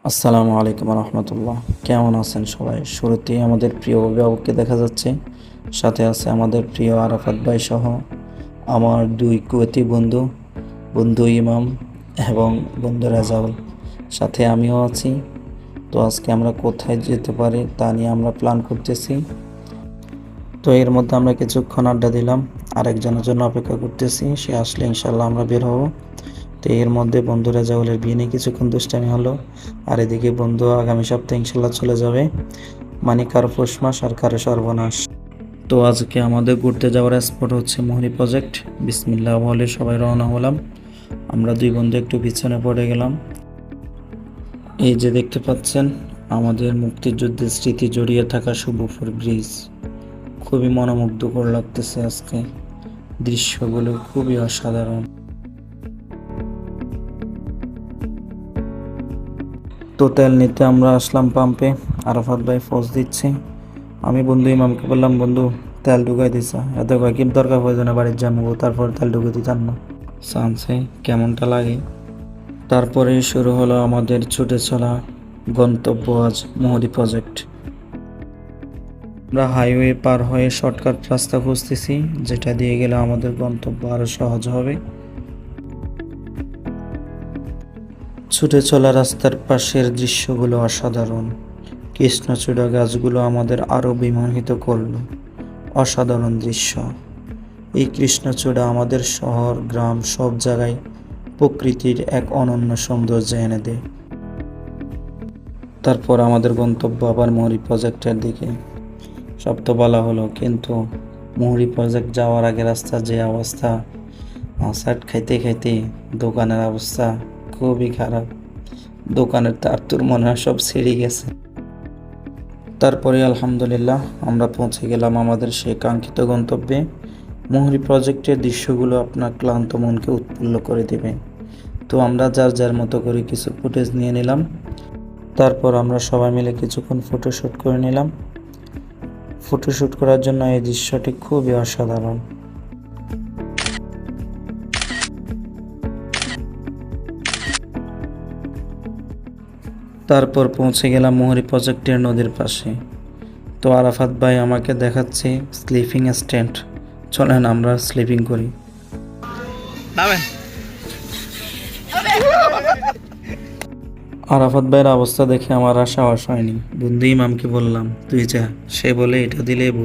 আসসালামু আলাইকুম রহমতুল্লাহ। কেমন আছেন সবাই? শুরুতেই আমাদের প্রিয় অভিভাবককে দেখা যাচ্ছে, সাথে আছে আমাদের প্রিয় আরাফাত ভাই সহ আমার দুই কুয়েতি বন্ধু, বন্ধু ইমাম এবং বন্ধু রেজাউল, সাথে আমিও আছি। তো আজকে আমরা কোথায় যেতে পারি তা নিয়ে আমরা প্ল্যান করতেছি। তো এর মধ্যে আমরা কিছুক্ষণ আড্ডা দিলাম, আরেকজনের জন্য অপেক্ষা করতেছি, সে আসলে ইনশাল্লাহ আমরা বের হব। তো এর মধ্যে বন্ধু রেজাউলের বিয়ে নিয়ে কিছুক্ষণ দুষ্টামি হলো, আর এদিকে বন্ধু আগামী সপ্তাহে ইনশাল্লাহ চলে যাবে, মানে কারো পৌষ মাস আর কারো সর্বনাশ। তো আজকে আমাদের ঘুরতে যাওয়ার স্পট হচ্ছে মোহরি প্রজেক্ট। বিসমিল্লাহ বলে সবাই রওনা হলাম। আমরা দুই বন্ধু একটু পিছনে পড়ে গেলাম। এই যে দেখতে পাচ্ছেন আমাদের মুক্তিযুদ্ধের স্মৃতি জড়িয়ে থাকা শুভপুর ব্রিজ, খুবই মনোমুগ্ধকর লাগতেছে আজকে, দৃশ্যগুলো খুবই অসাধারণ। তো তেল নিতে আমরা আসলাম পাম্পে, আরাফাত ভাই ফোর্স দিচ্ছে। আমি বন্ধু ইমামকে বললাম, বন্ধু তেল ঢুকাই দিছে, এত কি দরকার প্রয়োজনে বাড়ির জানবো, তারপর তেল ঢুকে দিতাম না, সানসে কেমনটা লাগে। তারপরে শুরু হলো আমাদের ছুটে চলা গন্তব্য, আজ মোহরি প্রজেক্ট। আমরা হাইওয়ে পার হয়ে শর্টকাট রাস্তা খুঁজতেছি, যেটা দিয়ে গেলে আমাদের গন্তব্য আরও সহজ হবে। ছুটে চলা রাস্তার পাশের দৃশ্যগুলো অসাধারণ। কৃষ্ণচূড়া গাছগুলো আমাদের আরও বিমোহিত করলো। অসাধারণ দৃশ্য। এই কৃষ্ণচূড়া আমাদের শহর গ্রাম সব জায়গায় প্রকৃতির এক অনন্য সৌন্দর্য এনে দেয়। তারপর আমাদের গন্তব্য আবার মোহরি প্রজেক্টের দিকে। সব তো বলা হলো, কিন্তু মোহরি প্রজেক্ট যাওয়ার আগে রাস্তার যে অবস্থা, স্যাট খাইতে খাইতে দোকানের অবস্থা খুবই খারাপ। দোকানের তার তোর মনে হয় সব ছিঁড়ে গেছে। তারপরে আলহামদুলিল্লাহ আমরা পৌঁছে গেলাম আমাদের সেই কাঙ্ক্ষিত গন্তব্যে। মোহরি প্রজেক্টের দৃশ্যগুলো আপনার ক্লান্ত মনকে উৎফুল্ল করে দেবে। তো আমরা যার যার মতো করে কিছু ফুটেজ নিয়ে নিলাম। তারপর আমরা সবাই মিলে কিছুক্ষণ ফটোশ্যুট করে নিলাম। ফটোশ্যুট করার জন্য এই দৃশ্যটি খুবই অসাধারণ। তারপর পৌঁছে গেলাম মোহরি প্রজেক্টের নদীর পাশে। তো আরাফাত ভাই আমাকে দেখাচ্ছে স্লিপিং স্ট্যান্ড, চলেন আমরা স্লিপিং করি। আরাফাত ভাইয়ের অবস্থা দেখে আমার আর সাহস হয়নি। বন্ধু ইমামকে বললাম, তুই যা, সে বলে এটা দিলে